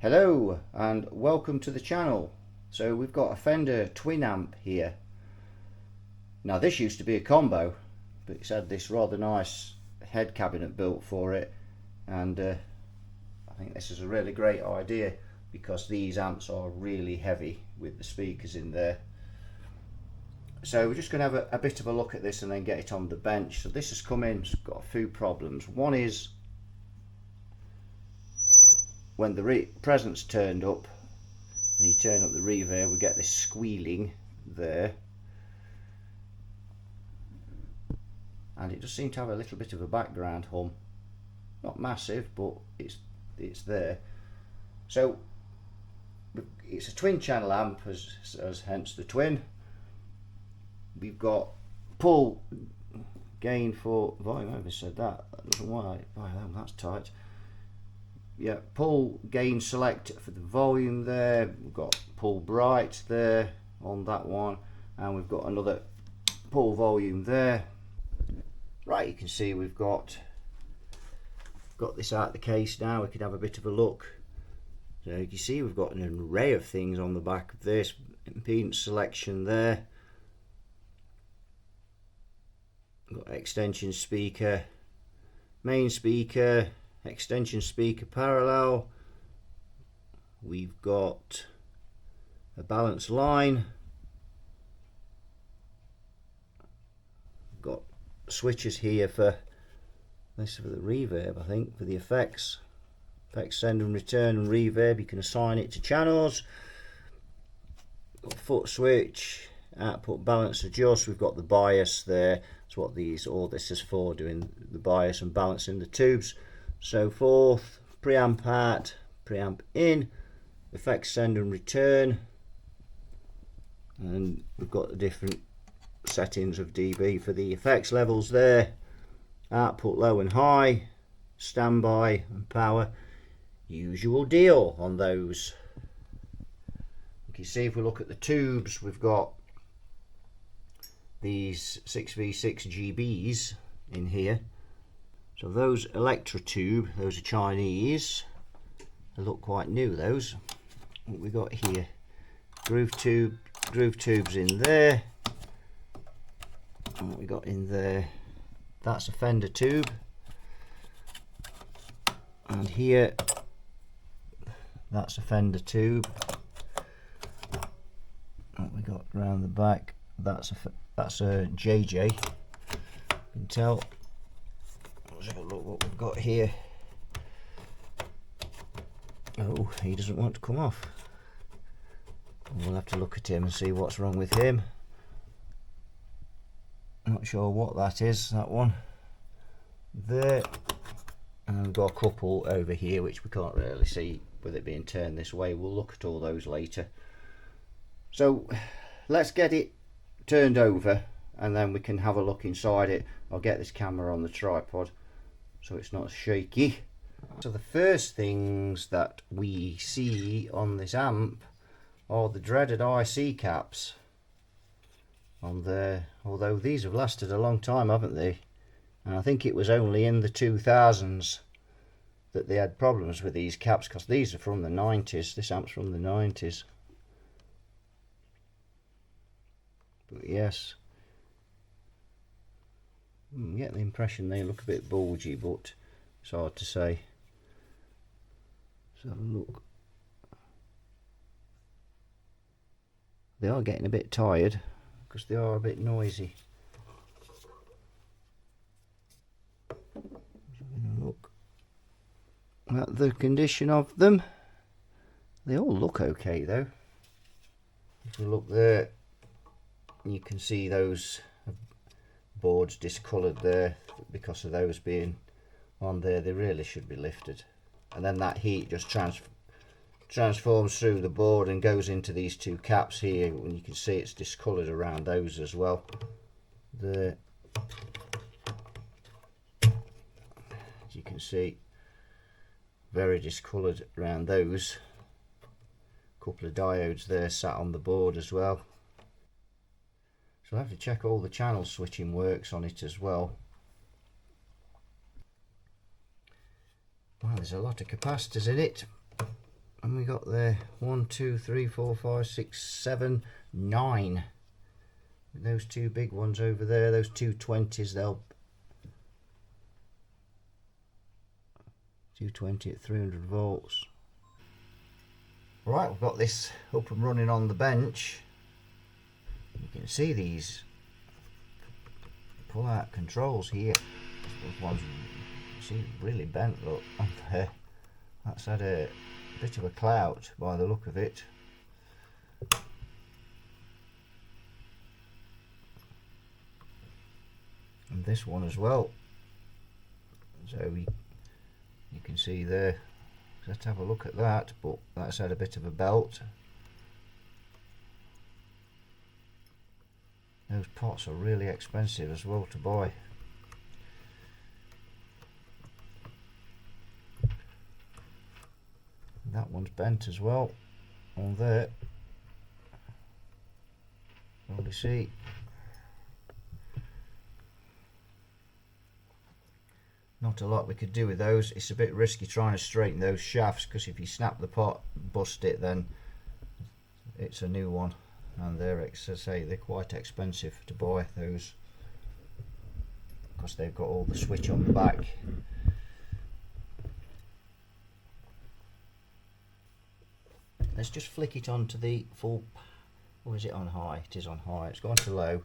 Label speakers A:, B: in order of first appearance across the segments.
A: Hello and welcome to the channel. So we've got a Fender Twin amp here. Now this used to be a combo, but it's had this rather nice head cabinet built for it, and I think this is a really great idea because these amps are really heavy with the speakers in there. So we're just going to have a bit of a look at this and then get it on the bench. So this has come in, it's got a few problems. One is when the presence turned up and you turn up the reverb, we get this squealing there, and it just seemed to have a little bit of a background hum. Not massive, but it's there. So it's a twin channel amp, as hence the twin. We've got pull gain for volume. I never said that. That doesn't work. Oh, that's tight. Yeah, pull gain select for the volume there. We've got pull bright there on that one, and we've got another pull volume there. Right, you can see we've got this out of the case now. We can have a bit of a look. So you can see we've got an array of things on the back of this. Impedance selection there. Got extension speaker, main speaker, extension speaker parallel. We've got a balance line. Got switches here for this, for the reverb, I think, for the effects send and return and reverb. You can assign it to channels. Got foot switch, output balance adjust. We've got the bias there. That's what all this is for, doing the bias and balancing the tubes, so forth. Preamp out, preamp in, effects send and return, and we've got the different settings of dB for the effects levels there. Output low and high, standby and power. Usual deal on those. You can see if we look at the tubes, we've got these 6v6 GBs in here. So those Electra tube, those are Chinese. They look quite new, those. What we got here? Groove tubes in there. And what we got in there? That's a Fender tube. And here, that's a Fender tube. What we got around the back? That's a JJ. You can tell. Let's have a look what we've got here. Oh, he doesn't want to come off. We'll have to look at him and see what's wrong with him. Not sure what that is, that one. There. And we've got a couple over here which we can't really see with it being turned this way. We'll look at all those later. So let's get it turned over and then we can have a look inside it. I'll get this camera on the tripod so it's not shaky. So the first things that we see on this amp are the dreaded IC caps on there, although these have lasted a long time, haven't they? And I think it was only in the 2000s that they had problems with these caps, because these are from the 90s. This amp's from the 90s. But yes, I get the impression they look a bit bulgy, but it's hard to say. Let's have a look. They are getting a bit tired because they are a bit noisy. Look at the condition of them. They all look okay though. If you look there, you can see those boards discoloured there because of those being on there. They really should be lifted, and then that heat just transforms through the board and goes into these two caps here, and you can see it's discoloured around those as well. There, as you can see, very discoloured around those. A couple of diodes there sat on the board as well. So I'll have to check all the channel switching works on it as well. Wow, there's a lot of capacitors in it. And we got there 1, 2, 3, 4, 5, 6, 7, 9. With those two big ones over there, those 220s, they'll 220 at 300 volts. Right, we've got this up and running on the bench. You can see these pull-out controls here. Those ones, see, really bent, look, on there. That's had a bit of a clout by the look of it. And this one as well. So you can see there. Let's have a look at that, but that's had a bit of a belt. Those pots are really expensive as well to buy. That one's bent as well on there. Probably see. Not a lot we could do with those. It's a bit risky trying to straighten those shafts, because if you snap the pot, bust it, then it's a new one. And they're, as I say, they're quite expensive to buy those, because they've got all the switch on the back. Let's just flick it onto the full, or is it on high? It is on high. It's gone to low.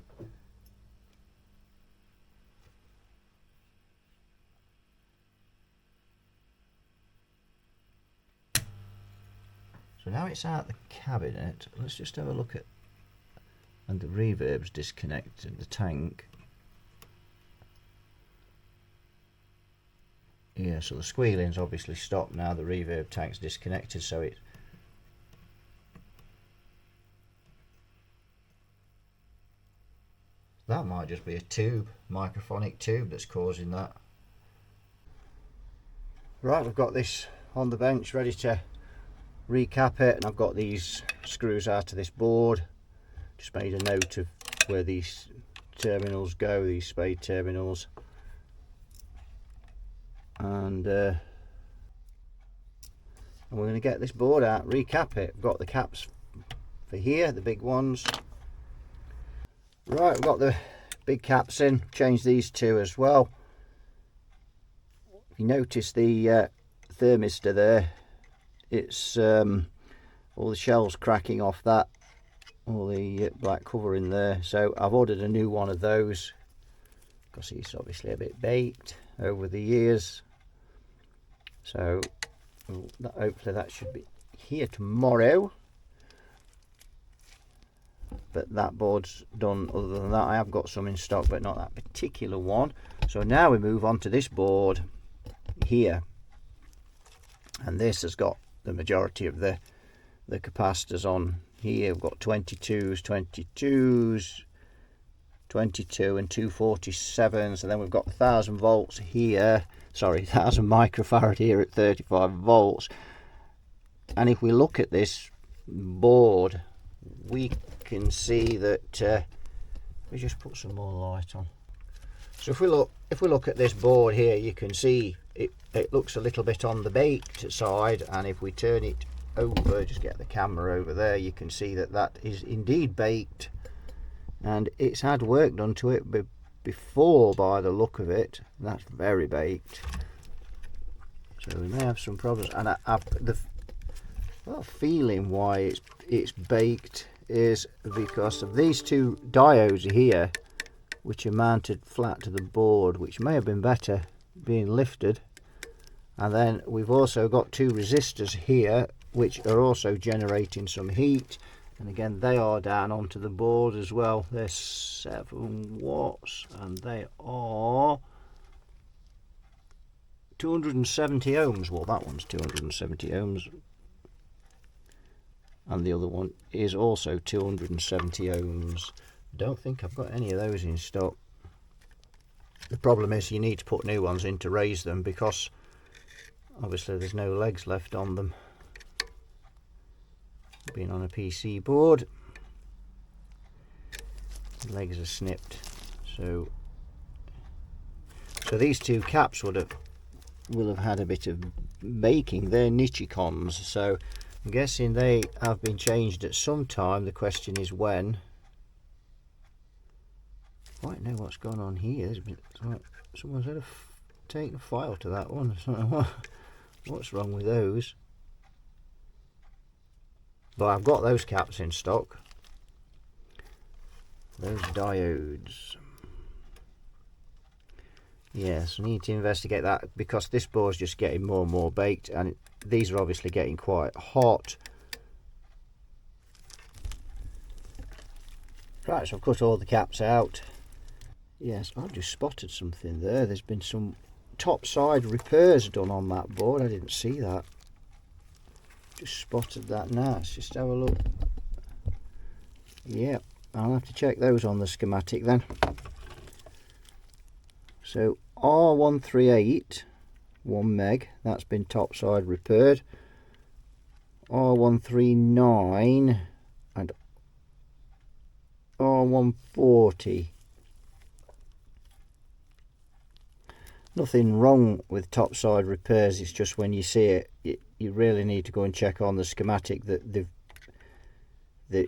A: So now it's out the cabinet. Let's just have a look at, and the reverb's disconnected, the tank. Yeah, so the squealing's obviously stopped now, the reverb tank's disconnected, so it that might just be a tube, microphonic tube, that's causing that. Right, I've got this on the bench ready to recap it, and I've got these screws out of this board. Just made a note of where these terminals go, these spade terminals, and we're going to get this board out, recap it. I've got the caps for here, the big ones. Right, I've got the big caps in, changed these two as well. If you notice the thermistor there, it's all the shells cracking off that, all the black cover in there. So I've ordered a new one of those, because it's obviously a bit baked over the years. So hopefully that should be here tomorrow. But that board's done. Other than that, I have got some in stock, but not that particular one. So now we move on to this board here, and this has got the majority of the capacitors on here. We've got 22s, 22 and 247s, and then we've got 1000 volts here, sorry, 1000 microfarad here at 35 volts. And if we look at this board, we can see that we just put some more light on. So if we look at this board here, you can see it looks a little bit on the baked side, and if we turn it over, just get the camera over there, you can see that that is indeed baked, and it's had work done to it before by the look of it. That's very baked, so we may have some problems. And the feeling why it's baked is because of these two diodes here, which are mounted flat to the board, which may have been better being lifted. And then we've also got two resistors here, which are also generating some heat, and again they are down onto the board as well. They're 7 watts and they are 270 ohms. Well, that one's 270 ohms, and the other one is also 270 ohms. Don't think I've got any of those in stock. The problem is you need to put new ones in to raise them, because obviously there's no legs left on them. Being on a PC board, the legs are snipped. So these two caps will have had a bit of baking. They're Nichicons, so I'm guessing they have been changed at some time. The question is when. I don't know what's gone on here. Someone's had taken a file to that one. I don't know what's wrong with those. But I've got those caps in stock. Those diodes. Yes, I need to investigate that because this board's just getting more and more baked, and these are obviously getting quite hot. Right, so I've cut all the caps out. Yes, I've just spotted something there. There's been some top side repairs done on that board. I didn't see that. Just spotted that now. Let's just have a look. Yep, I'll have to check those on the schematic then. So R138, 1 meg, that's been topside repaired. R139 and R140. Nothing wrong with topside repairs, it's just when you see it, you really need to go and check on the schematic that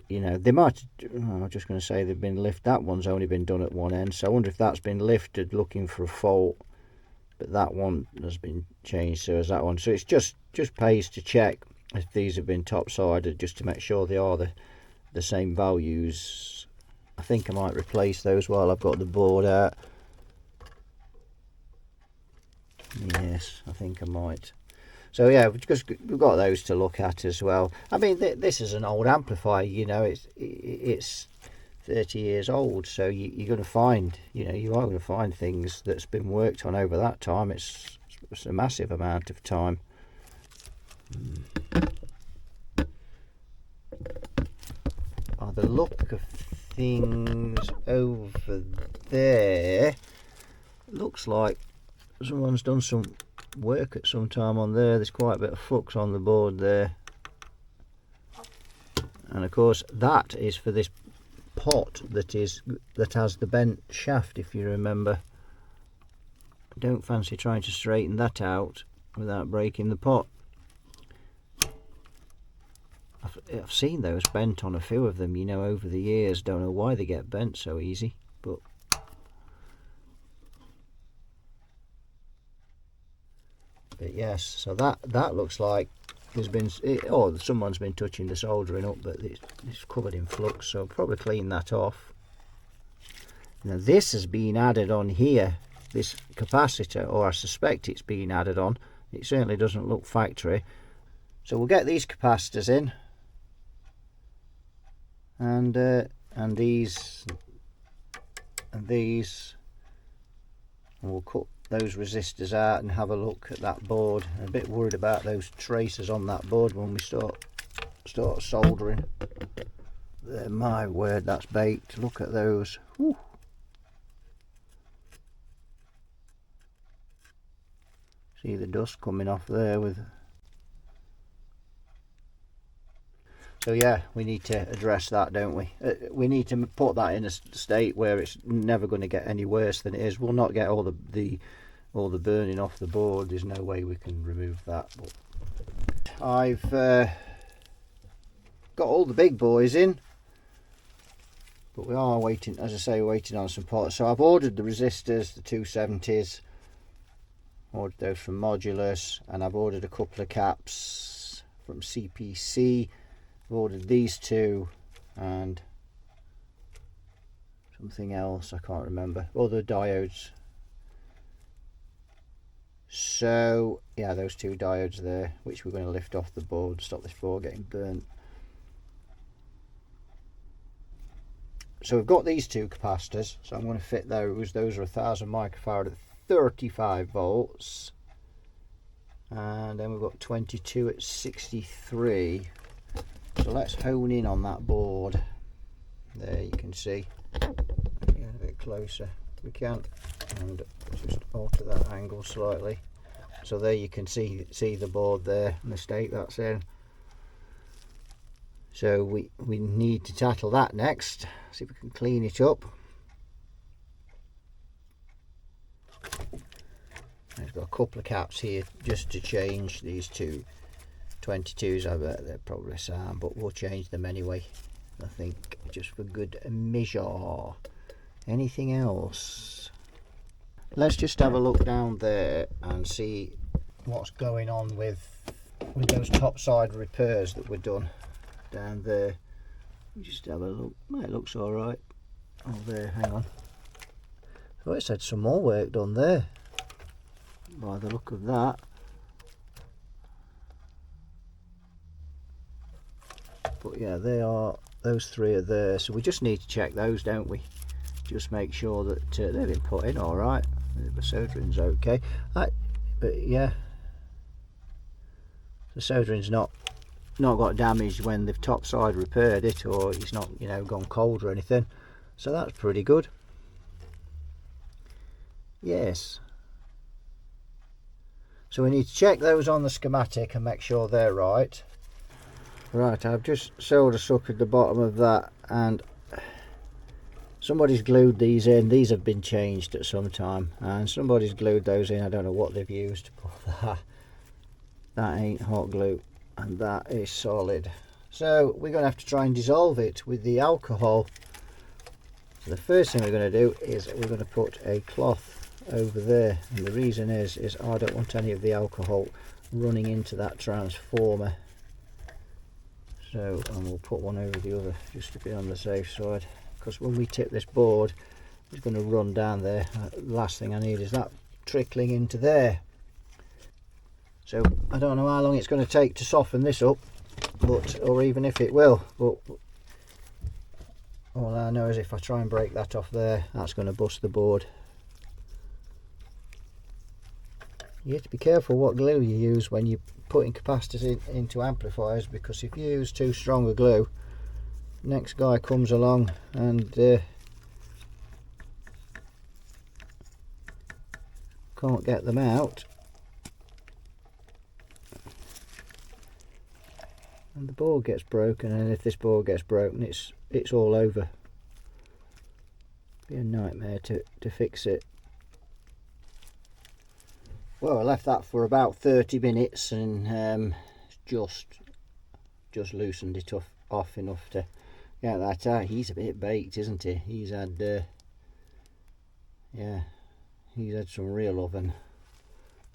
A: you know, they might, I'm just going to say they've been lifted. That one's only been done at one end, so I wonder if that's been lifted looking for a fault, but that one has been changed, so has that one. So it's just pays to check if these have been top-sided, just to make sure they are the same values. I think I might replace those while I've got the board out. Yes, I think I might. So yeah, we've got those to look at as well. I mean, this is an old amplifier, you know, it's 30 years old, so you're going to find, you know, you are going to find things that's been worked on over that time. It's a massive amount of time. Oh, the look of things over there looks like someone's done some work at some time on there. There's quite a bit of flux on the board there, and of course that is for this pot that has the bent shaft, if you remember. I don't fancy trying to straighten that out without breaking the pot. I've seen those bent on a few of them, you know, over the years. Don't know why they get bent so easy, but yes, so that looks like there's been, or someone's been touching the soldering up, but it's covered in flux, so I'll probably clean that off. Now this has been added on here, this capacitor, or I suspect it's been added on. It certainly doesn't look factory. So we'll get these capacitors in, and these and these, and we'll cut those resistors out and have a look at that board. I'm a bit worried about those traces on that board when we start soldering. My word, that's baked. Look at those. Whew. See the dust coming off there with. So yeah, we need to address that, don't we? We need to put that in a state where it's never going to get any worse than it is. We'll not get all the burning off the board. There's no way we can remove that. But I've got all the big boys in, but we are waiting, as I say, waiting on some parts. So I've ordered the resistors, the 270s, ordered those from Modulus, and I've ordered a couple of caps from CPC. I've ordered these two and something else, I can't remember, other diodes. So yeah, those two diodes there, which we're going to lift off the board, stop this board getting burnt. So we've got these two capacitors, so I'm going to fit those. Those are 1000 microfarad at 35 volts, and then we've got 22 at 63. So let's hone in on that board. There you can see. Get a bit closer if we can, and just alter that angle slightly. So there you can see the board there and the state that's in. So we need to tackle that next. See if we can clean it up. I've got a couple of caps here just to change these two 22s, I bet they're probably sound, but we'll change them anyway, I think, just for good measure. Anything else? Let's just have a look down there and see what's going on with those topside repairs that were done down there. Just have a look. Well, it looks all right. Oh, there, hang on. Oh, it's had some more work done there by the look of that. But yeah, they are, those three are there, so we just need to check those, don't we? Just make sure that they've been put in all right. The soldering's okay. But yeah, the soldering's not got damaged when they've topside repaired it, or it's not, you know, gone cold or anything. So that's pretty good. Yes. So we need to check those on the schematic and make sure they're right. Right, I've just solder suckered the bottom of that, and somebody's glued these in. These have been changed at some time, and somebody's glued those in. I don't know what they've used, but that ain't hot glue, and that is solid. So we're going to have to try and dissolve it with the alcohol. So the first thing we're going to do is we're going to put a cloth over there, and the reason is I don't want any of the alcohol running into that transformer. So, and we'll put one over the other just to be on the safe side, because when we tip this board, it's going to run down there. The last thing I need is that trickling into there. So I don't know how long it's going to take to soften this up, but, or even if it will, but all I know is if I try and break that off there, that's going to bust the board. You have to be careful what glue you use when you're putting capacitors into amplifiers, because if you use too strong a glue, next guy comes along and can't get them out, and the board gets broken, and if this board gets broken, it's all over. Be a nightmare to fix it. Well, I left that for about 30 minutes and just loosened it off enough to get that out. He's a bit baked, isn't he? He's had yeah, he's had some real oven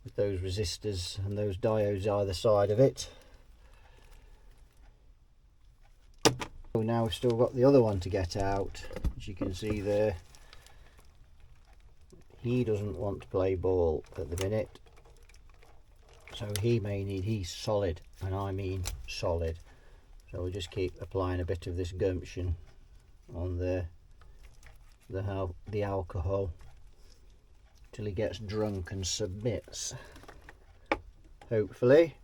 A: with those resistors and those diodes either side of it. So now we've still got the other one to get out, as you can see there. He doesn't want to play ball at the minute, so he may need, he's solid, and I mean solid, so we'll just keep applying a bit of this gumption on the alcohol till he gets drunk and submits, hopefully.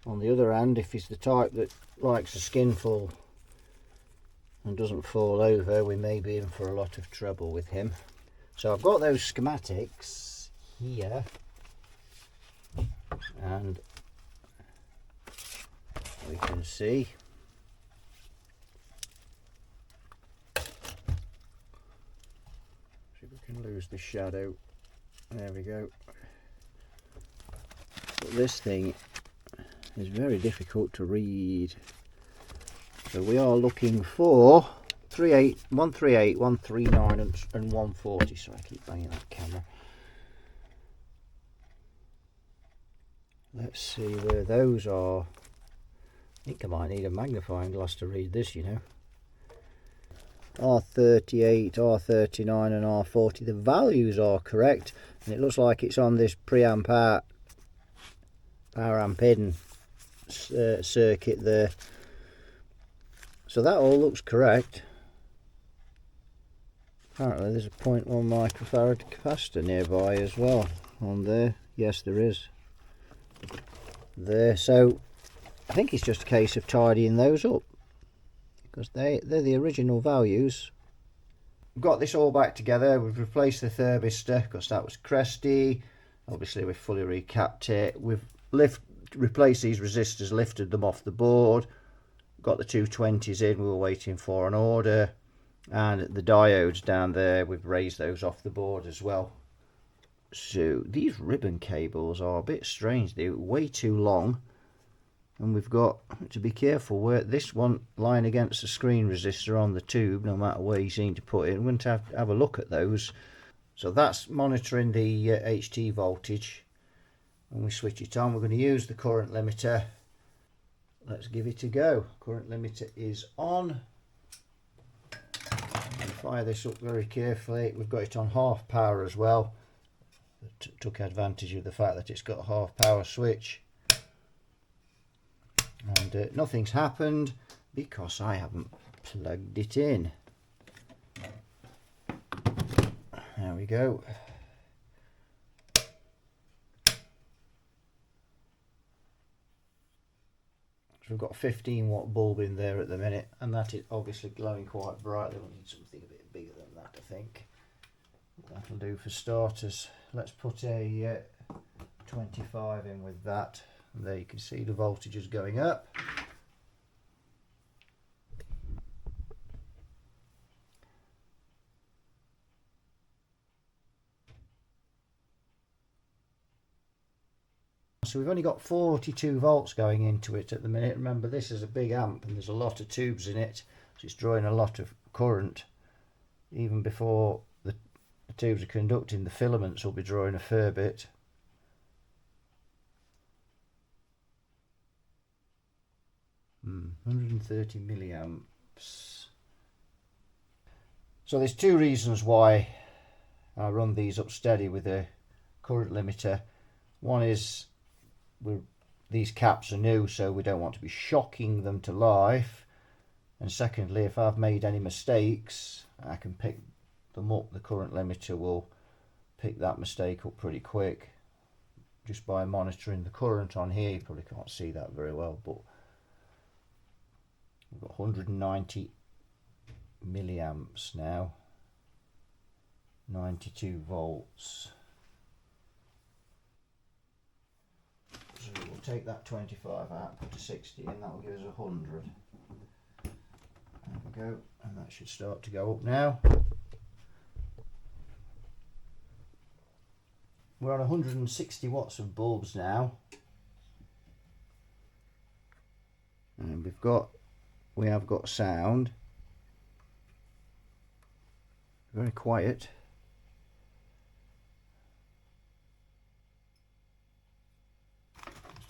A: On the other hand, if he's the type that likes a skinful and doesn't fall over, we may be in for a lot of trouble with him. So I've got those schematics here, and we can see if we can lose the shadow. There we go. But this thing is very difficult to read, so we are looking for 138, 139 and 140. So I keep banging that camera. Let's see where those are. I think I might need a magnifying glass to read this, you know. R38, R39 and R40, the values are correct, and it looks like it's on this preamp out power amp hidden circuit there, so that all looks correct. Apparently there's a 0.1 microfarad capacitor nearby as well on there. Yes, there is there, so I think it's just a case of tidying those up, because they're the original values. We've got this all back together. We've replaced the thermistor because that was cresty. Obviously we've fully recapped it. We've replaced these resistors, lifted them off the board, got the 220s in. We were waiting for an order, and the diodes down there, we've raised those off the board as well. So these ribbon cables are a bit strange. They're way too long, And we've got to be careful where this one lying against the screen resistor on the tube, no matter where you seem to put it. We're going to have a look at those. So that's monitoring the HT voltage. When we switch it on, we're going to use the current limiter. Let's give it a go. Current limiter is on. Fire this up very carefully. We've got it on half power as well. Took advantage of the fact that it's got a half power switch. And nothing's happened because I haven't plugged it in. There we go. We've got a 15 watt bulb in there at the minute, and that is obviously glowing quite brightly. We need something a bit bigger than that, I think. That'll do for starters. Let's put a 25 in with that. And there you can see the voltage is going up. So we've only got 42 volts going into it at the minute. Remember, this is a big amp and there's a lot of tubes in it, so it's drawing a lot of current. Even before the tubes are conducting, the filaments will be drawing a fair bit. Hmm, 130 milliamps. So there's two reasons why I run these up steady with a current limiter. One is these caps are new, so we don't want to be shocking them to life. And secondly, if I've made any mistakes, I can pick them up. The current limiter will pick that mistake up pretty quick just by monitoring the current on here. You probably can't see that very well, but we've got 190 milliamps now, 92 volts. So we'll take that 25 out, put a 60 in, that will give us 100. There we go, and that should start to go up now. We're on 160 watts of bulbs now. And we have got sound. Very quiet.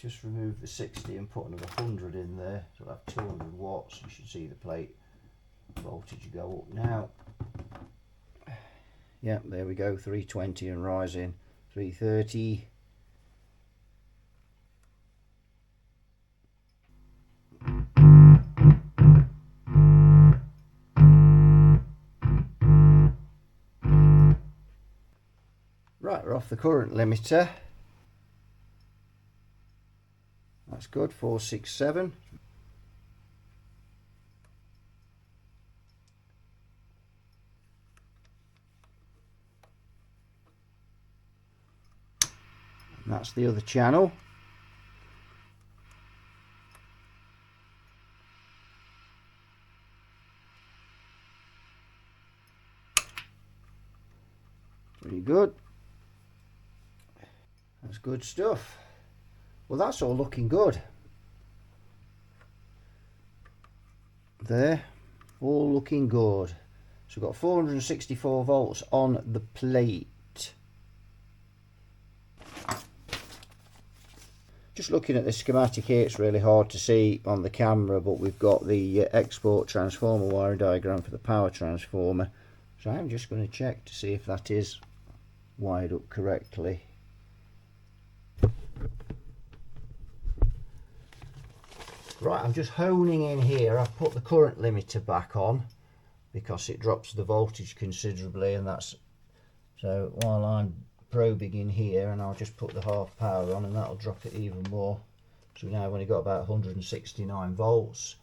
A: Just remove the 60 and put another 100 in there, so we'll have 200 watts. You should see the plate voltage go up now. Yeah, there we go, 320 and rising, 330. Right, we're off the current limiter. That's good, 467. And that's the other channel. Pretty good. That's good stuff. Well, that's all looking good. There, all looking good. So we've got 464 volts on the plate. Just looking at the schematic here, it's really hard to see on the camera, but we've got the export transformer wiring diagram for the power transformer. So I'm just going to check to see if that is wired up correctly. Right, I'm just honing in here. I've put the current limiter back on because it drops the voltage considerably, and that's so while I'm probing in here, and I'll just put the half power on and that'll drop it even more. So now I've only got about 169 volts,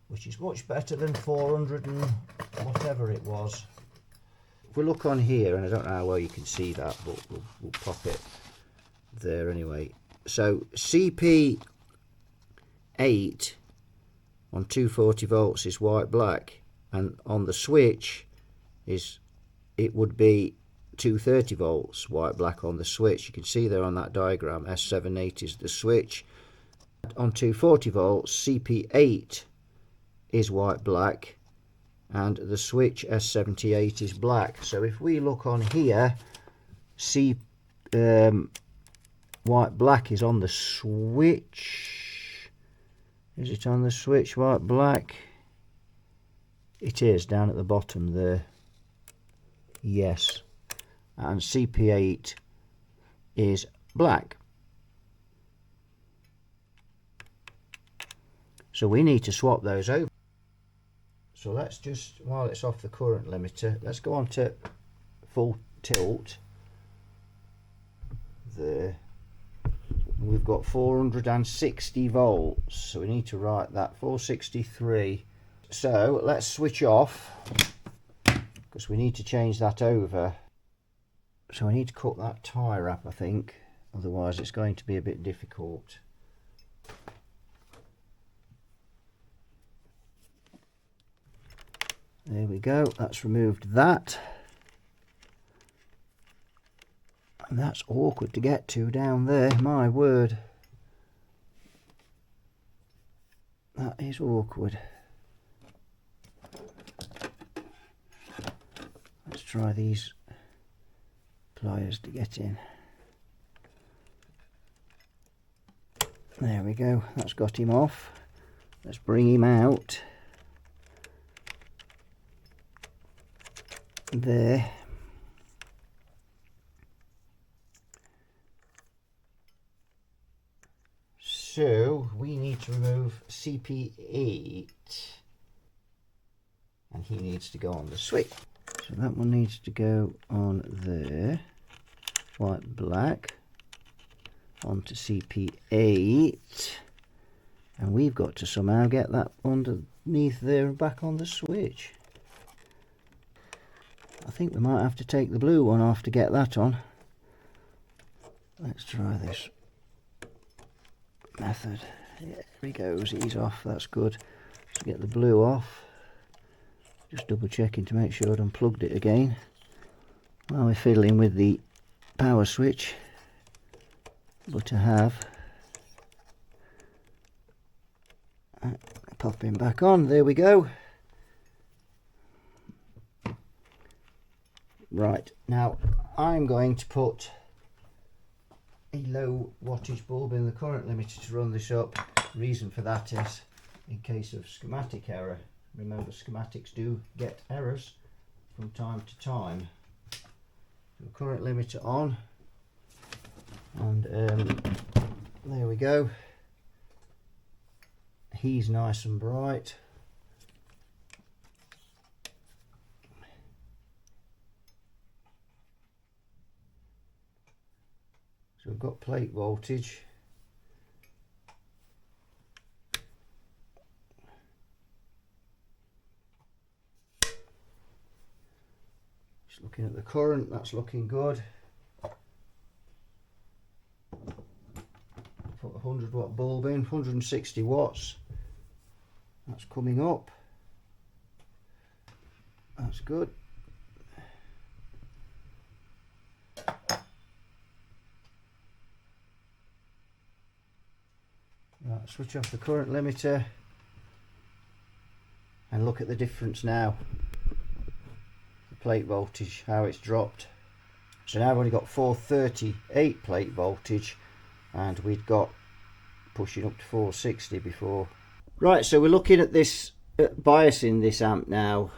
A: which is much better than 400 and whatever it was. If we look on here, and I don't know how well you can see that, but we'll pop it there anyway. So CP 8 on 240 volts is white black, and on the switch it would be 230 volts white black on the switch. You can see there on that diagram S78 is the switch, On 240 volts, CP8 is white black, and the switch S78 is black. So if we look on here, white black is on the switch. Is it on the switch, white black? It is, down at the bottom there. Yes. And CP8 is black. So we need to swap those over. So let's just, while it's off the current limiter, let's go on to full tilt. There. We've got 460 volts, so we need to write that, 463. So let's switch off, because we need to change that over. So I need to cut that tie wrap, I think, otherwise it's going to be a bit difficult. There we go, that's removed that. And that's awkward to get to down there, my word. That is awkward. Let's try these pliers to get in. There we go, that's got him off. Let's bring him out. There. So we need to remove CP8, and he needs to go on the switch. So that one needs to go on there, white black, onto CP8, and we've got to somehow get that underneath there and back on the switch. I think we might have to take the blue one off to get that on. Let's try this method. Yeah, there he goes, he's off, that's good. Let's get the blue off. Just double checking to make sure I'd unplugged it again while we're fiddling with the power switch, but I have. Pop him back on, there we go. Right, now I'm going to put a low wattage bulb in the current limiter to run this up. The reason for that is in case of schematic error. Remember, schematics do get errors from time to time. So current limiter on, and there we go. He's nice and bright. So we've got plate voltage. Just looking at the current, that's looking good. Put a 100 watt bulb in, 160 watts. That's coming up. That's good. Right, switch off the current limiter and look at the difference now. The plate voltage, how it's dropped. So now I've only got 438 plate voltage, and we'd got pushing up to 460 before. Right, so we're looking at this biasing this amp now,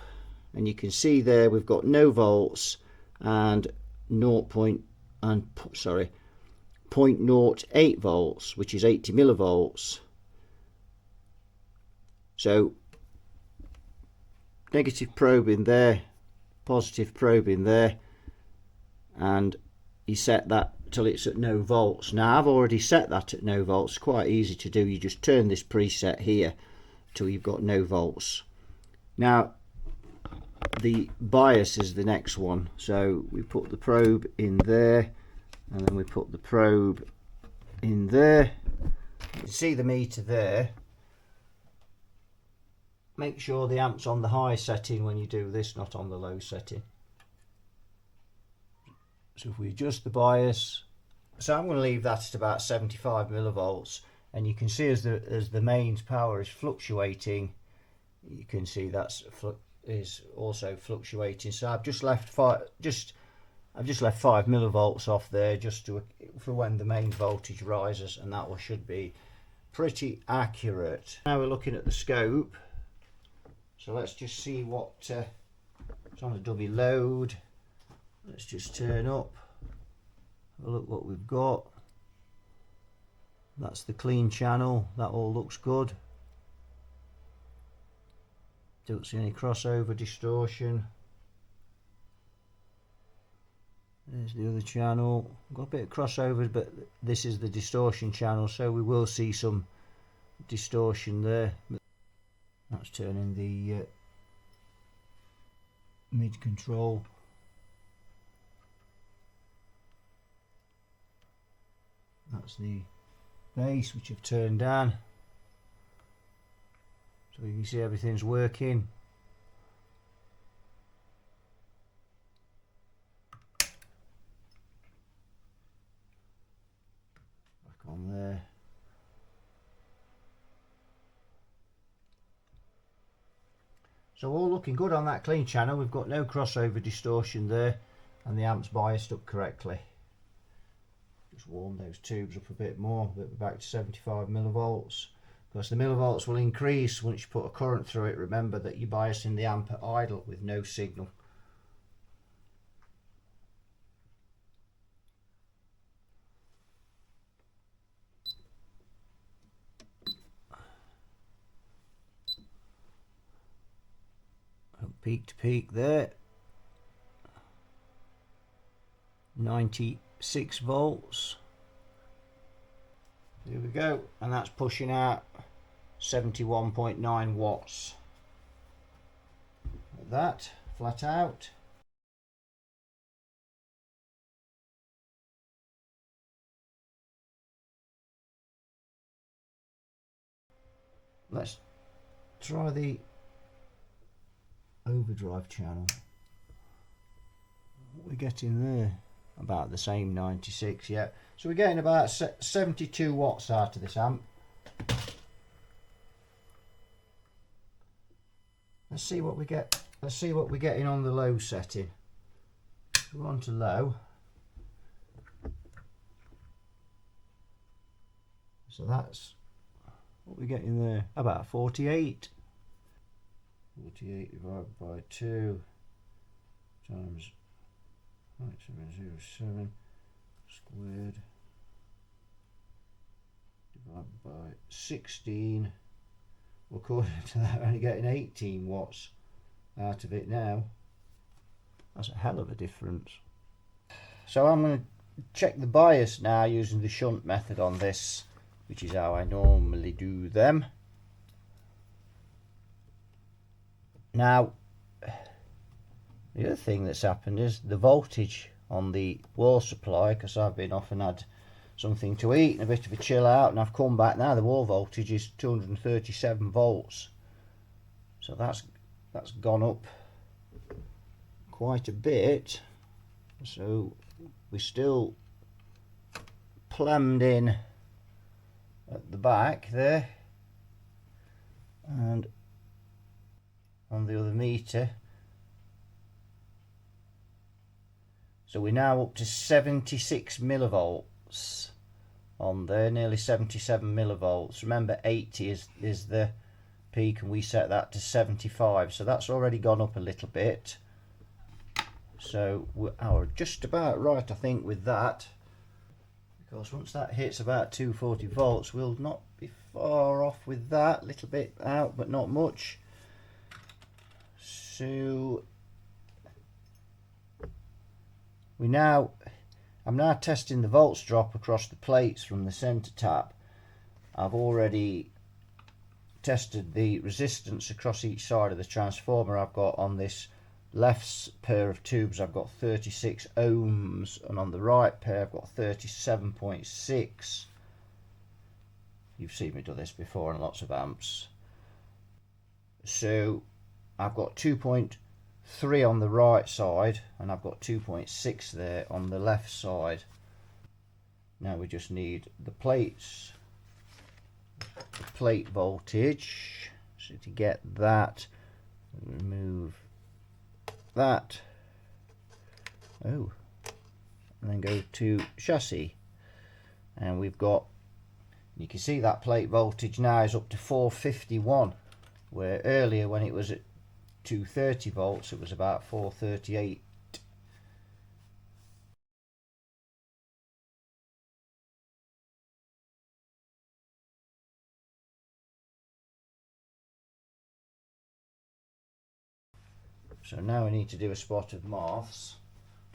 A: and you can see there we've got no volts and 0.08 volts, which is 80 millivolts. So negative probe in there, positive probe in there, and you set that till it's at no volts. Now I've already set that at no volts, quite easy to do. You just turn this preset here till you've got no volts. Now the bias is the next one, so we put the probe in there, and then we put the probe in there. You can see the meter there. Make sure the amp's on the high setting when you do this, not on the low setting. So if we adjust the bias, so I'm going to leave that at about 75 millivolts. and you can see as the mains power is fluctuating, you can see that's is also fluctuating. So I've just left 5 millivolts off there just for when the main voltage rises, and that one should be pretty accurate. Now we're looking at the scope, so let's just see what it's on a double load. Let's just turn up, have a look what we've got. That's the clean channel, that all looks good. Don't see any crossover distortion. There's the other channel. Got a bit of crossover, but this is the distortion channel, so we will see some distortion there. That's turning the mid control. That's the bass, which I've turned down, so you can see everything's working. Back on there. So all looking good on that clean channel. We've got no crossover distortion there, and the amp's biased up correctly. Just warm those tubes up a bit more, but we're back to 75 millivolts. Because the millivolts will increase once you put a current through it. Remember that you're biasing the amp at idle with no signal. Peak to peak there, 96 volts. Here we go, and that's pushing out 71.9 watts. Like that, flat out. Let's try the overdrive channel. What we're getting there, about the same 96. Yeah, so we're getting about 72 watts out of this amp. Let's see what we get. Let's see what we're getting on the low setting. We're on to low, so that's what we're getting there, about 48. 48 divided by 2 times 0.707 squared divided by 16. Well, according to that, we're only getting 18 watts out of it now. That's a hell of a difference. So I'm going to check the bias now using the shunt method on this, which is how I normally do them. Now, the other thing that's happened is the voltage on the wall supply, because I've been off and had something to eat and a bit of a chill out, and I've come back now. The wall voltage is 237 volts, so that's gone up quite a bit. So we're still plumbed in at the back there, and on the other meter. So we're now up to 76 millivolts on there, nearly 77 millivolts. Remember 80 is the peak, and we set that to 75, so that's already gone up a little bit. So we're just about right, I think, with that, because once that hits about 240 volts, we'll not be far off with that. A little bit out, but not much. So I'm now testing the volts drop across the plates from the center tap. I've already tested the resistance across each side of the transformer. I've got on this left pair of tubes I've got 36 ohms, and on the right pair I've got 37.6. You've seen me do this before on lots of amps. So I've got 2.3 on the right side, and I've got 2.6 there on the left side. Now we just need the plates the plate voltage. So to get that, remove that. Oh, and then go to chassis, and we've got, you can see that plate voltage now is up to 451, where earlier when it was at 230 volts it was about 438. So now we need to do a spot of Marths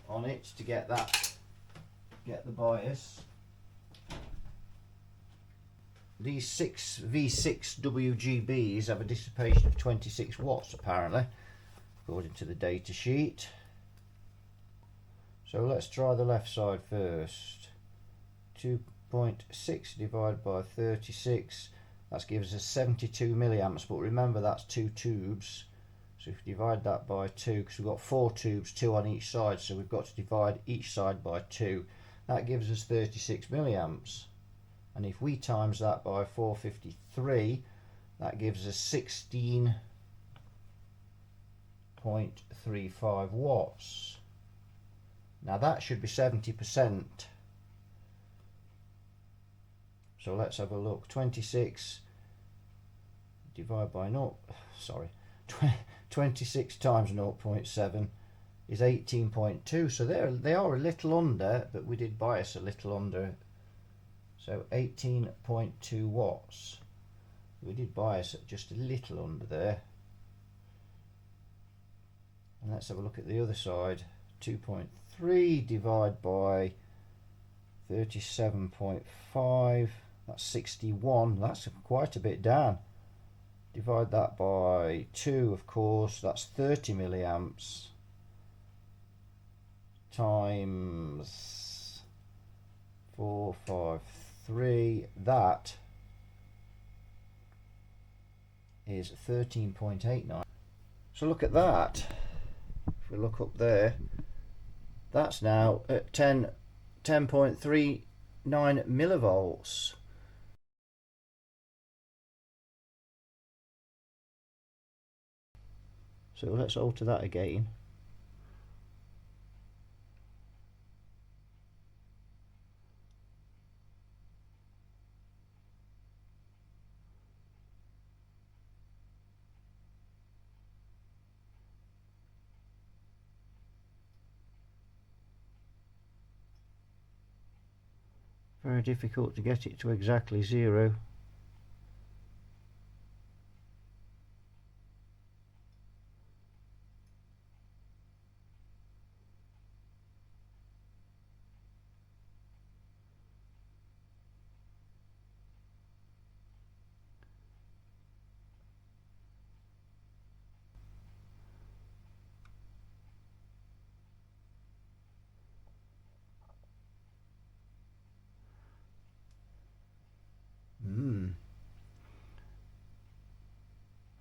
A: on it to get the bias. These 6 V6 WGBs have a dissipation of 26 watts apparently, according to the data sheet. So let's try the left side first. 2.6 divided by 36, that gives us 72 milliamps, but remember that's 2 tubes. So if you divide that by 2, because we've got 4 tubes, 2 on each side, so we've got to divide each side by 2. That gives us 36 milliamps. And if we times that by 453, that gives us 16.35 watts. Now that should be 70%. So let's have a look. 26 divided by 26 times 0.7 is 18.2. So they are a little under, but we did bias a little under. So 18.2 watts. We did bias at just a little under there. And let's have a look at the other side. 2.3 divided by 37.5. That's 61. That's quite a bit down. Divide that by 2, of course, that's 30 milliamps times 453, that is 13.89. So look at that. If we look up there, that's now at 10.39 millivolts. So let's alter that again. Very difficult to get it to exactly 0.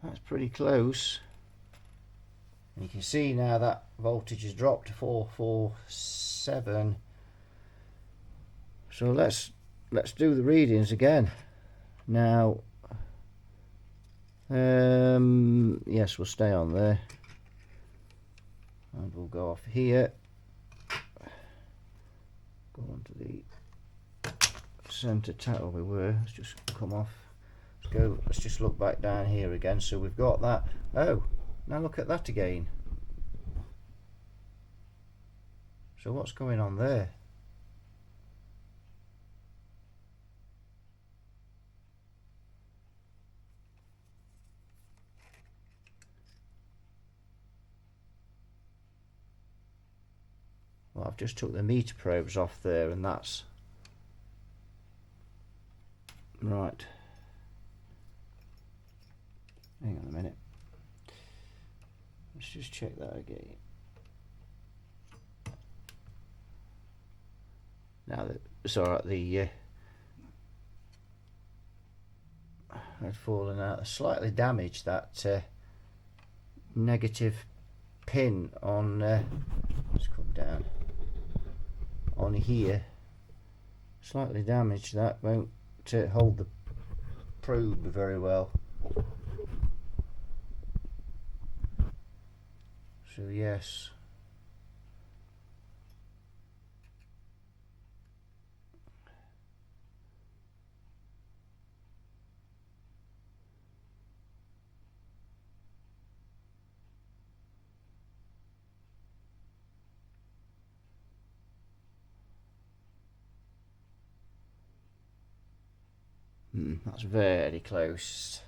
A: That's pretty close. And you can see now that voltage has dropped to 447. So let's do the readings again. Now, yes, we'll stay on there, and we'll go off here. Go on to the center tab where we were. Let's just come off. Let's just look back down here again. So we've got that. Oh, now look at that again. So what's going on there? Well, I've just took the meter probes off there, and that's right. Hang on a minute. Let's just check that again. Now that it's alright, the had fallen out. Slightly damaged that negative pin on. Let's come down on here. Slightly damaged that. Won't hold probe very well. So yes. That's very close.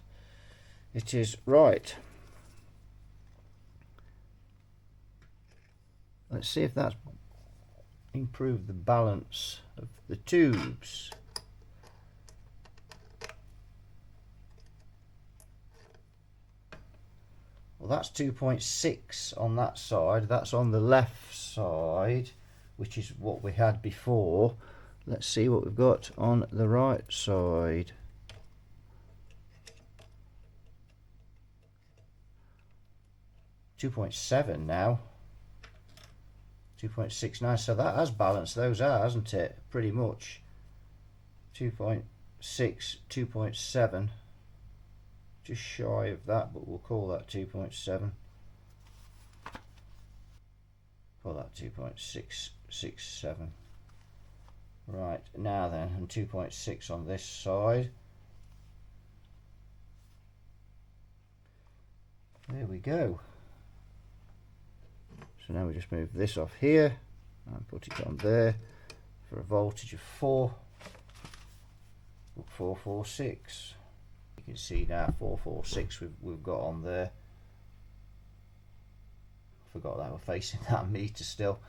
A: It is. Right. Let's see if that's improved the balance of the tubes. Well, that's 2.6 on that side. That's on the left side, which is what we had before. Let's see what we've got on the right side. .7 now. 2.69. So that has balanced those out, hasn't it? Pretty much. 2.6, 2.7. Just shy of that, but we'll call that 2.7. Call that 2.667. Right, now then, and 2.6 on this side. There we go. So now we just move this off here and put it on there for a voltage of 446. You can see now 446 we've got on there. Forgot that we're facing that meter still.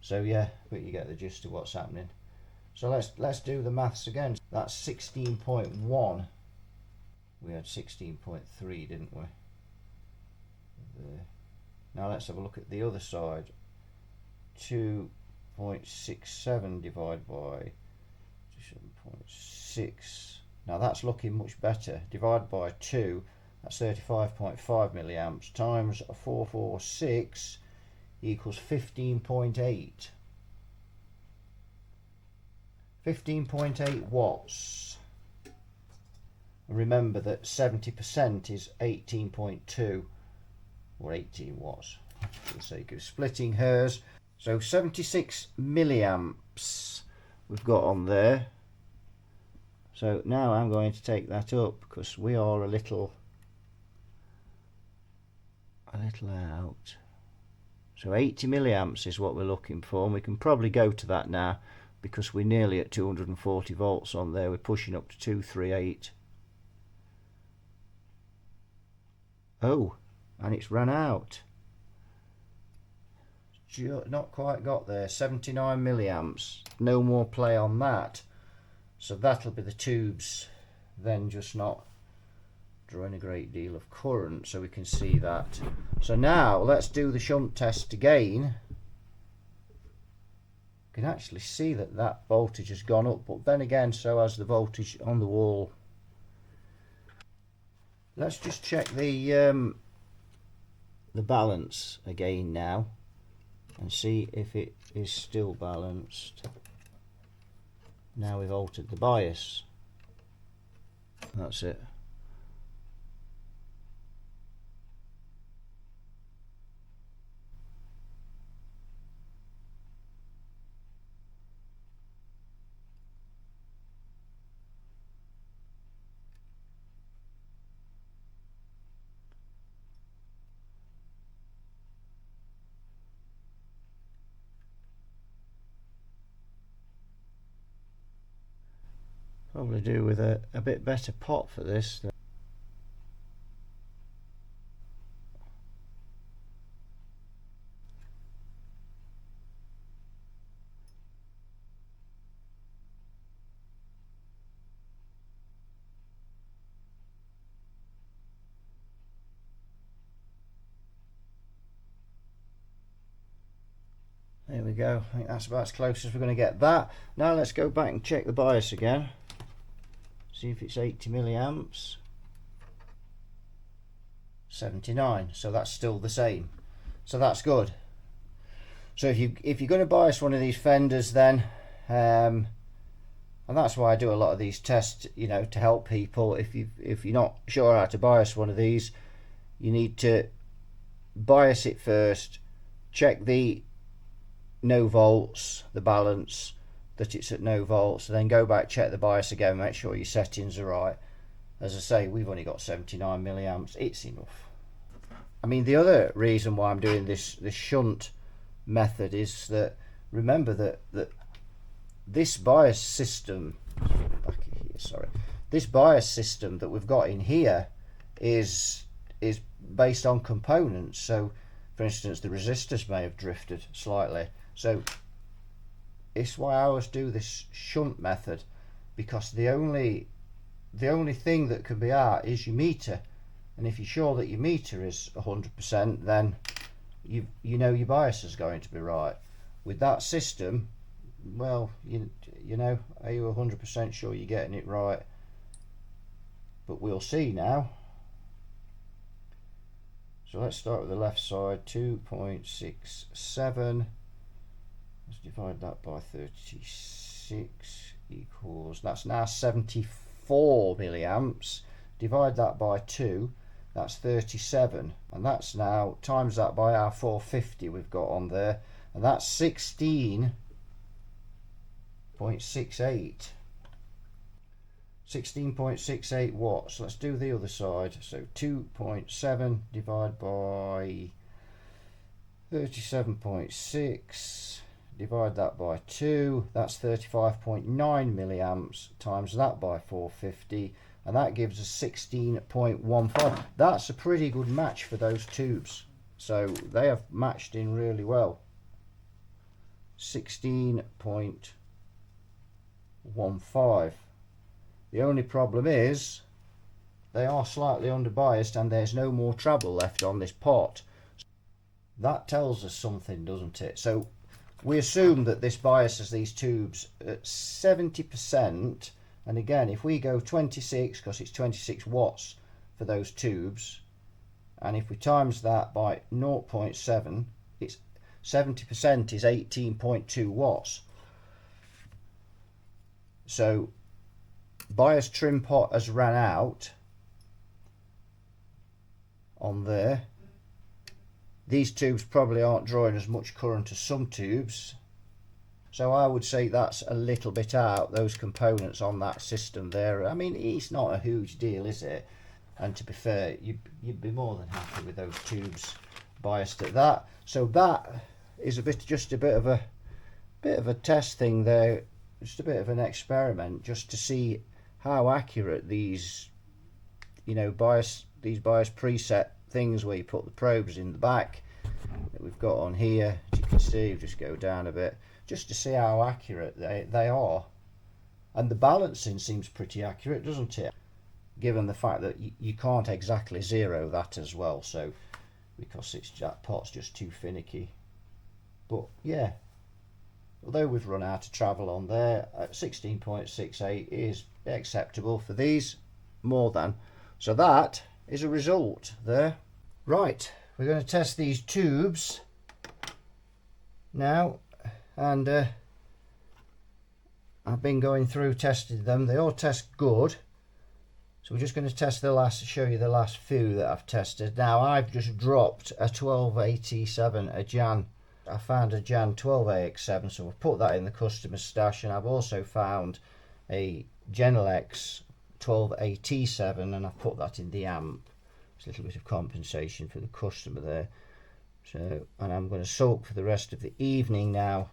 A: So yeah, but you get the gist of what's happening. So let's do the maths again. That's 16.1. We had 16.3, didn't we? There. Now let's have a look at the other side. 2.67 divided by 7.6. Now that's looking much better. Divided by 2, that's 35.5 milliamps times 446 equals 15.8. 15.8 watts. Remember that 70% is 18.2 or 18 watts for the sake of splitting hairs. So 76 milliamps we've got on there. So now I'm going to take that up because we are a little out. So 80 milliamps is what we're looking for, and we can probably go to that now because we're nearly at 240 volts on there. We're pushing up to 238. Oh, and it's run out. Not quite got there. 79 milliamps. No more play on that. So that'll be the tubes then just not drawing a great deal of current, so we can see that. So now let's do the shunt test again. You can actually see that voltage has gone up, but then again so has the voltage on the wall. Let's just check the balance again now and see if it is still balanced. Now we've altered the bias. That's it. Probably do with a bit better pot for this. There we go. I think that's about as close as we're going to get that. Now let's go back and check the bias again. See if it's 80 milliamps. 79. So that's still the same. So that's good. So if you're going to bias one of these Fenders, then And that's why I do a lot of these tests, you know, to help people. If you're not sure how to bias one of these, you need to bias it first, check the no volts, the balance, that it's at no volts, and then go back, check the bias again, make sure your settings are right. As I say, we've only got 79 milliamps, it's enough. I mean, the other reason why I'm doing this shunt method is that, remember that this bias system, back here, sorry, this bias system that we've got in here is based on components. So for instance, the resistors may have drifted slightly, so it's why I always do this shunt method, because the only thing that can be out is your meter, and if you're sure that your meter is 100%, then you know your bias is going to be right. With that system, well, you know, are you 100% sure you're getting it right? But we'll see now. So let's start with the left side, 2.67. Let's divide that by 36 equals, that's now 74 milliamps. Divide that by 2, that's 37, and that's now times that by our 450 we've got on there, and that's 16.68 watts. Let's do the other side. So 2.7 divided by 37.6, divide that by 2, that's 35.9 milliamps, times that by 450, and that gives us 16.15. That's a pretty good match for those tubes, so they have matched in really well. 16.15. The only problem is they are slightly underbiased and there's no more treble left on this pot. That tells us something, doesn't it? So we assume that this biases these tubes at 70%, and again, if we go 26, because it's 26 watts for those tubes, and if we times that by 0.7, it's 70% is 18.2 watts. So bias trim pot has ran out on there. These tubes probably aren't drawing as much current as some tubes, so I would say that's a little bit out, those components on that system there. I mean, it's not a huge deal, is it? And to be fair, you'd be more than happy with those tubes biased at that. So that is just a bit of a test thing there, just a bit of an experiment, just to see how accurate these, you know, these bias preset things where you put the probes in the back that we've got on here. As you can see, just go down a bit, just to see how accurate they are. And the balancing seems pretty accurate, doesn't it? Given the fact that you can't exactly zero that as well, so because that pot's just too finicky. But yeah, although we've run out of travel on there, 16.68 is acceptable for these, more than. So that is a result there. Right, we're going to test these tubes now, and I've been going through testing them. They all test good, so we're just going to test show you the last few that I've tested. Now I've just dropped a 1287, a Jan. I found a Jan 12AX7, so we've put that in the customer stash, and I've also found a Genelex 12AT7, and I've put that in the amp. It's a little bit of compensation for the customer there. So, and I'm going to soak for the rest of the evening now,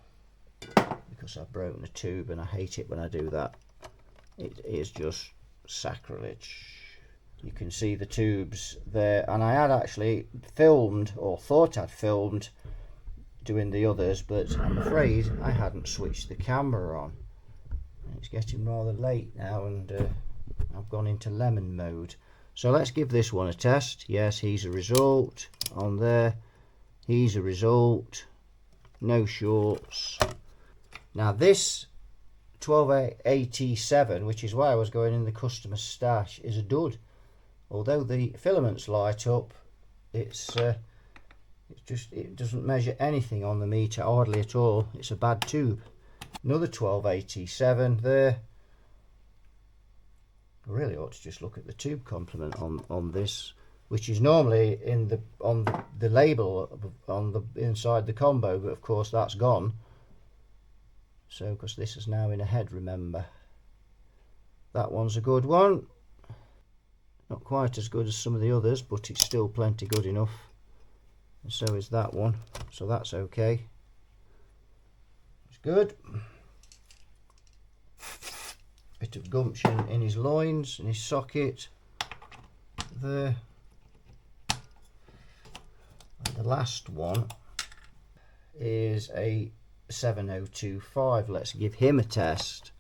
A: because I've broken a tube and I hate it when I do that. It is just sacrilege. You can see the tubes there, and I had actually filmed, or thought I'd filmed, doing the others, but I'm afraid I hadn't switched the camera on. It's getting rather late now, and I've gone into lemon mode. So let's give this one a test. Yes, he's a result on there. He's a result. No shorts. Now this 12AT7, which is why I was going in the customer stash, is a dud. Although the filaments light up, it doesn't measure anything on the meter, hardly at all. It's a bad tube. Another 12AT7 there. I really ought to just look at the tube complement on this, which is normally in the on the label on the inside the combo, but of course that's gone. So because this is now in a head, remember. That one's a good one. Not quite as good as some of the others, but it's still plenty good enough. And so is that one. So that's okay. It's good. Bit of gumption in his loins, in his socket. There. And the last one is a 7025. Let's give him a test.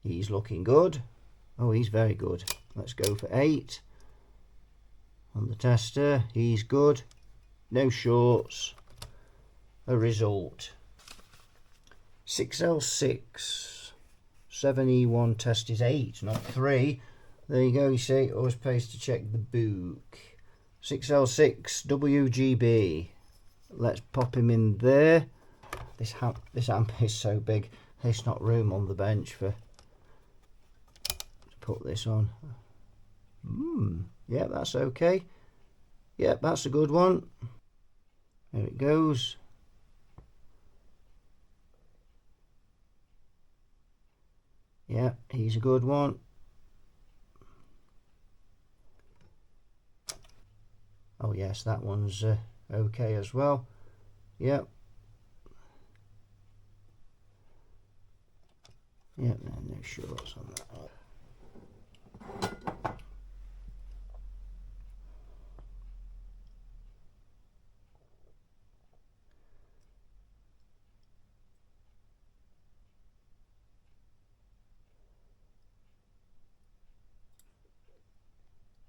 A: He's looking good. Oh, he's very good. Let's go for 8 on the tester. He's good. No shorts. A result. 6L6. 7E1 test is 8, not 3. There you go, you see. Always pays to check the book. 6L6 WGB. Let's pop him in there. This amp is so big. There's not room on the bench for put this on. Yeah, that's okay. Yeah, that's a good one. There it goes. Yeah, he's a good one. Oh yes, that one's okay as well. Yep. Yep, no shorts on that.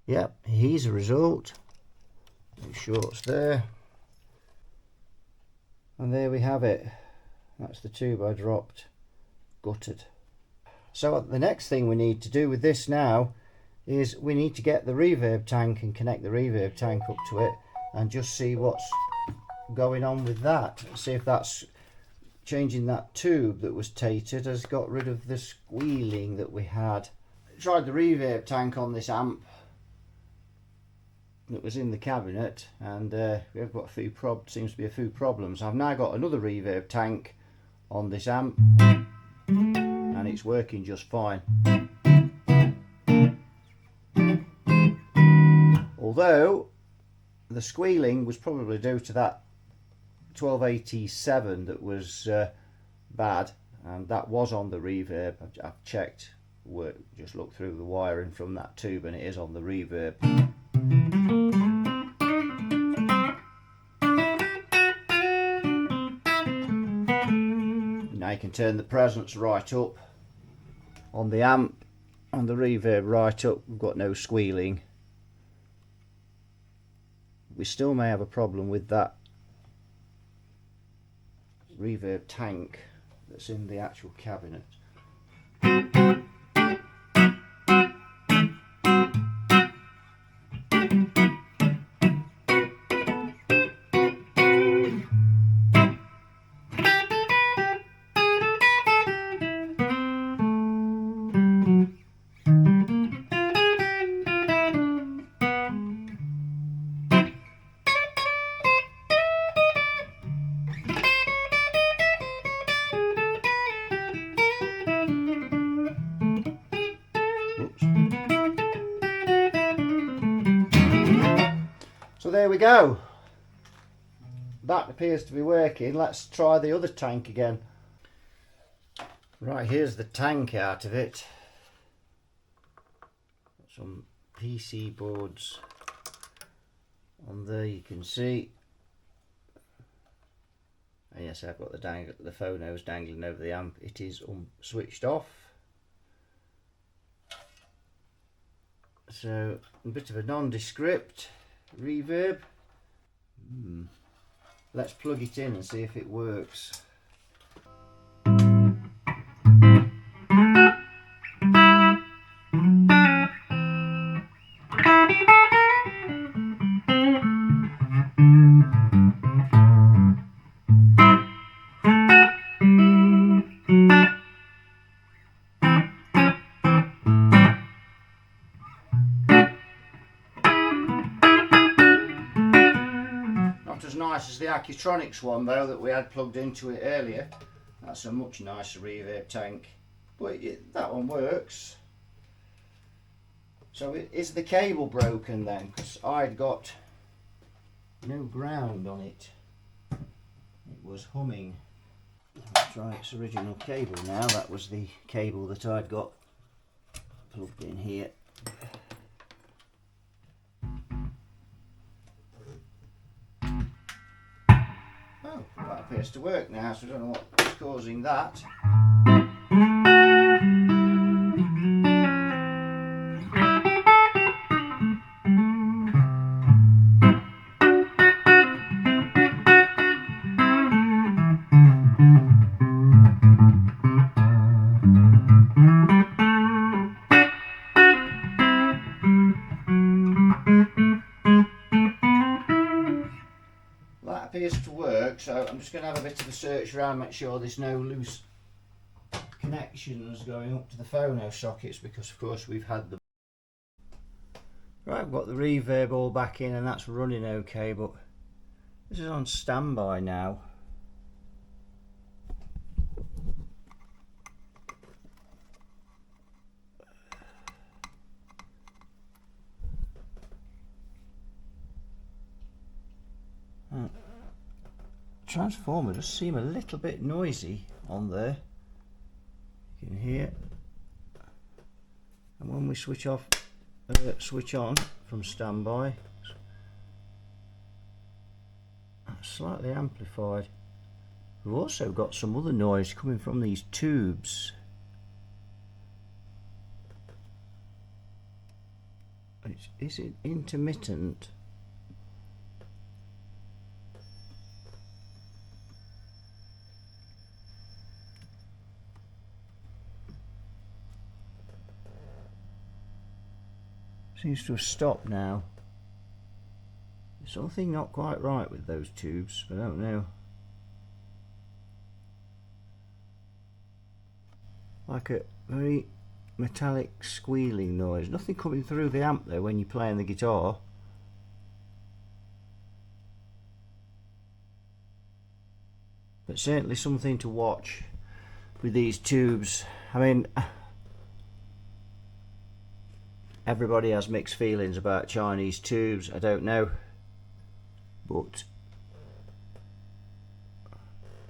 A: Yep, he's a result. No shorts there. And there we have it. That's the tube I dropped. Gutted. So the next thing we need to do with this now is we need to get the reverb tank and connect the reverb tank up to it and just see what's going on with that. See if that's changing that tube that was tated has got rid of the squealing that we had. I tried the reverb tank on this amp that was in the cabinet, and we've got seems to be a few problems. I've now got another reverb tank on this amp and it's working just fine. Although the squealing was probably due to that 1287 that was bad, and that was on the reverb. I've checked, just looked through the wiring from that tube, and it is on the reverb. Now you can turn the presence right up on the amp, on the reverb right up. We've got no squealing. We still may have a problem with that reverb tank that's in the actual cabinet. So there we go. That appears to be working. Let's try the other tank again. Right, here's the tank out of it. Some PC boards on there, you can see. And yes, I've got the phonos dangling over the amp. It is switched off. So a bit of a nondescript reverb. Let's plug it in and see if it works. nice as the Accutronics one though that we had plugged into it earlier. That's a much nicer reverb tank, but that one works. So is the cable broken then? Because I'd got no ground on it. It was humming. Let's try its original cable now. That was the cable that I'd got plugged in here. Oh, that appears to work now, so I don't know what's causing that. Appears to work, so I'm just going to have a bit of a search around, make sure there's no loose connections going up to the phono sockets, because of course we've had the right. I've got the reverb all back in and that's running okay, but this is on standby now. Transformer does seem a little bit noisy on there. You can hear, and when we switch on from standby, slightly amplified. We've also got some other noise coming from these tubes. Is it intermittent? Seems to have stopped now. There's something not quite right with those tubes, I don't know. Like a very metallic squealing noise. Nothing coming through the amp there when you're playing the guitar. But certainly something to watch with these tubes. I mean, everybody has mixed feelings about Chinese tubes, I don't know, but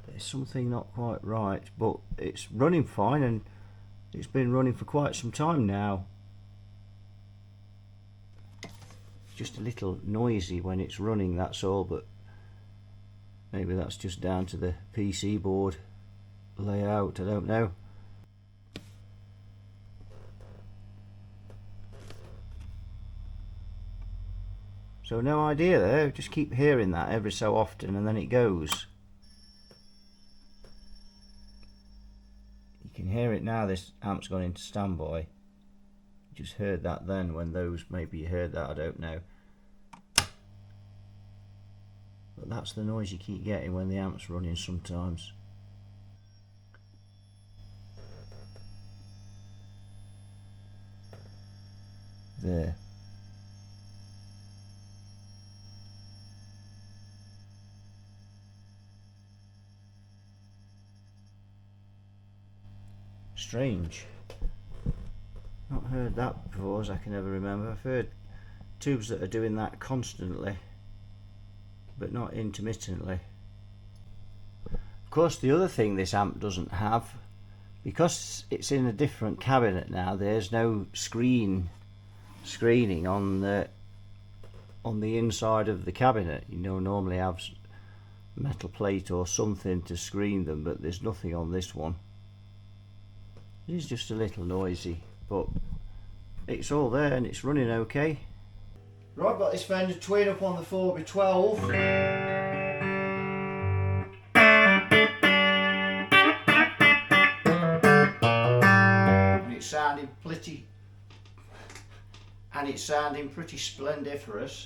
A: there's something not quite right. But it's running fine, and it's been running for quite some time now. It's just a little noisy when it's running, that's all, but maybe that's just down to the PC board layout, I don't know. So no idea there, just keep hearing that every so often and then it goes. You can hear it now, this amp's gone into standby. You just heard that then when those, maybe you heard that, I don't know. But that's the noise you keep getting when the amp's running sometimes. There. Strange. Not heard that before as I can ever remember. I've heard tubes that are doing that constantly, but not intermittently. Of course, the other thing this amp doesn't have, because it's in a different cabinet now, there's no screening on the inside of the cabinet. You know, normally have metal plate or something to screen them, but there's nothing on this one. It is just a little noisy, but it's all there and it's running okay. Right, I've got this Fender Twin up on the 4x12. And it's sounding pretty splendiferous.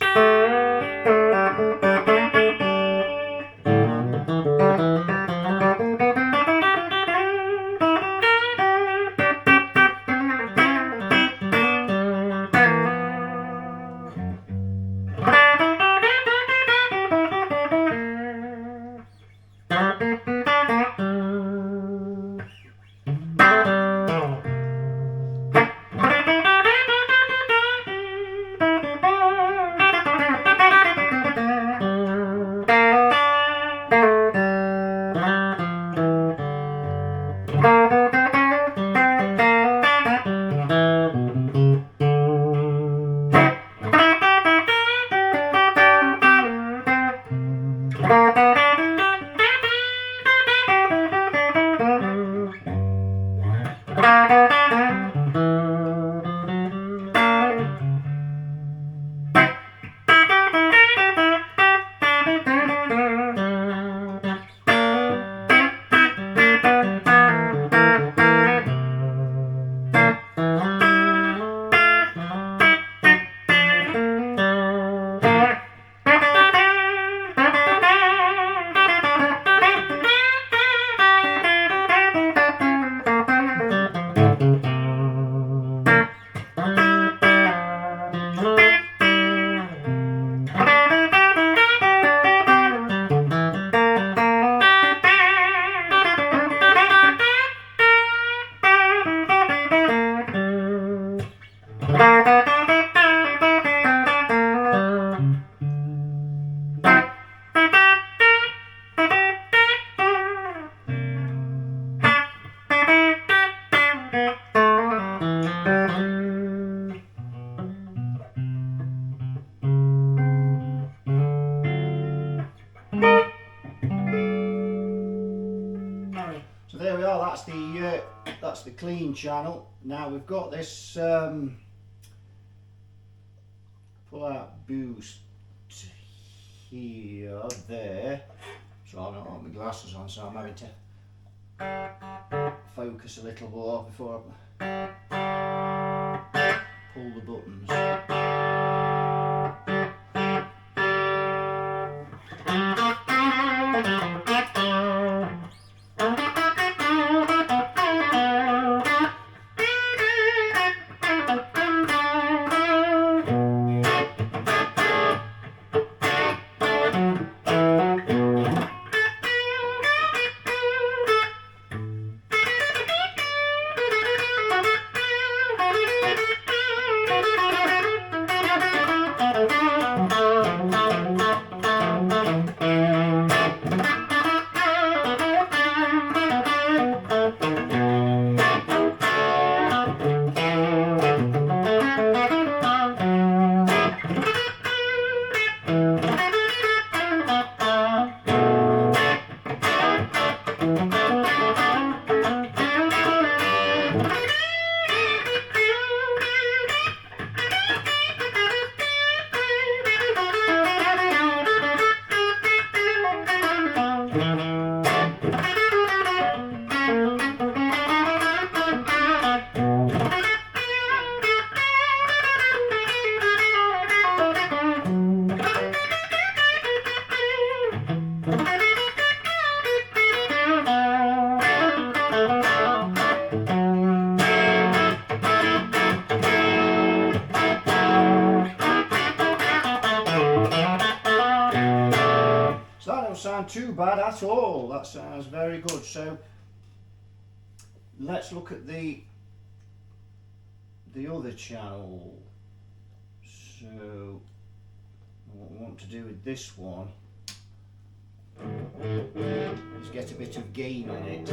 A: So there we are, that's the clean channel. Now we've got this pull out boost here, there. So I've not got my glasses on, so I'm having to focus a little more before I pull the buttons. Sound too bad at all. That sounds very good. So let's look at the other channel. So what we want to do with this one is get a bit of gain on it.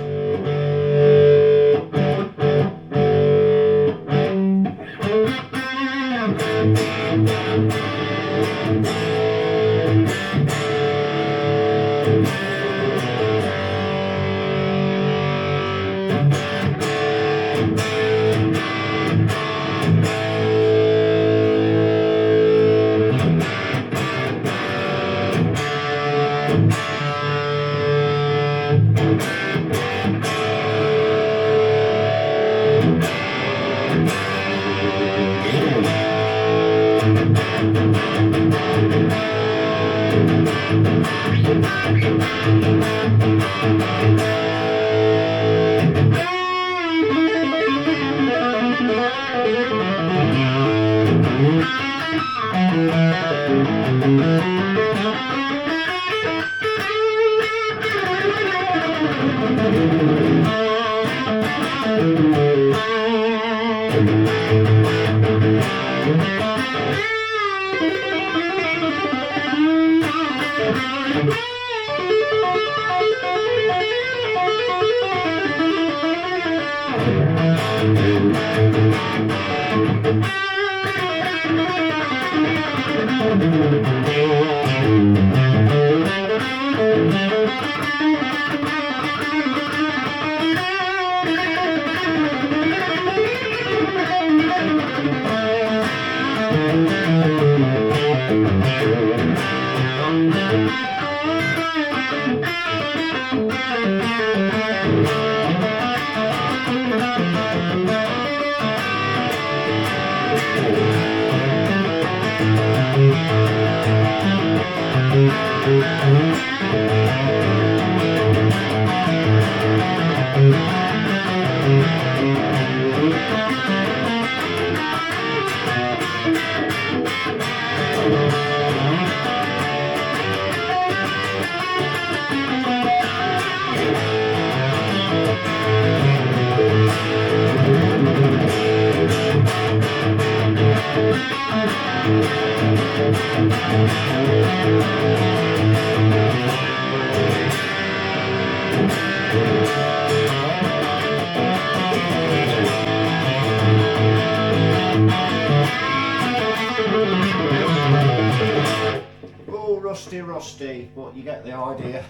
A: Rusty, but you get the idea.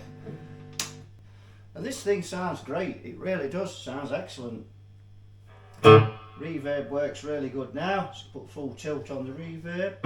A: And this thing sounds great, it really does, sounds excellent. Reverb works really good now, so put full tilt on the reverb.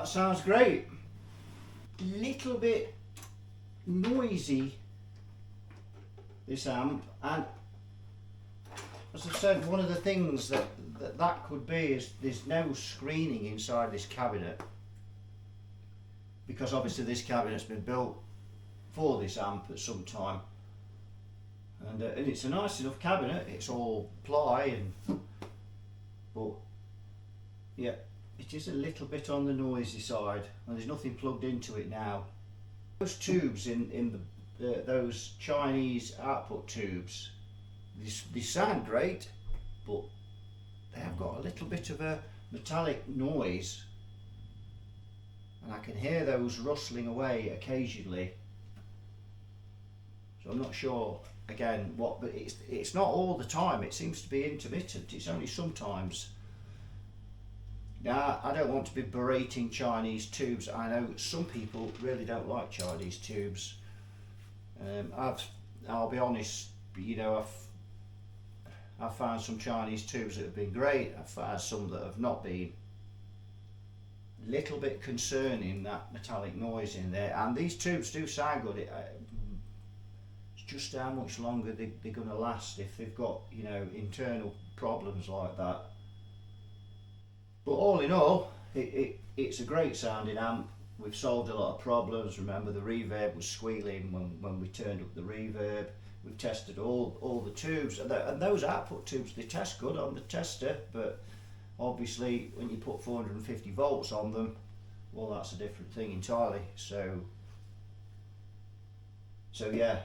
A: Sounds great. Little bit noisy, this amp, and as I said, one of the things that could be is there's no screening inside this cabinet, because obviously this cabinet's been built for this amp at some time, and it's a nice enough cabinet, it's all ply, but yeah, it is a little bit on the noisy side, and there's nothing plugged into it now. Those tubes in those Chinese output tubes, they sound great, but they have got a little bit of a metallic noise, and I can hear those rustling away occasionally. So I'm not sure again what, but it's not all the time. It seems to be intermittent. It's only sometimes. Now, I don't want to be berating Chinese tubes. I know some people really don't like Chinese tubes. I'll be honest, you know, I've found some Chinese tubes that have been great. I've found some that have not been. Little bit concerning, that metallic noise in there. And these tubes do sound good. It's just how much longer they're going to last if they've got, you know, internal problems like that. But all in all, it's a great sounding amp. We've solved a lot of problems. Remember, the reverb was squealing when we turned up the reverb. We've tested all the tubes, and those output tubes, they test good on the tester, but obviously when you put 450 volts on them, well, that's a different thing entirely. So yeah,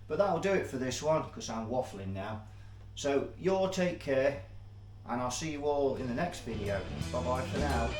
A: but that'll do it for this one, because I'm waffling now. So you all take care, and I'll see you all in the next video. Bye bye for now.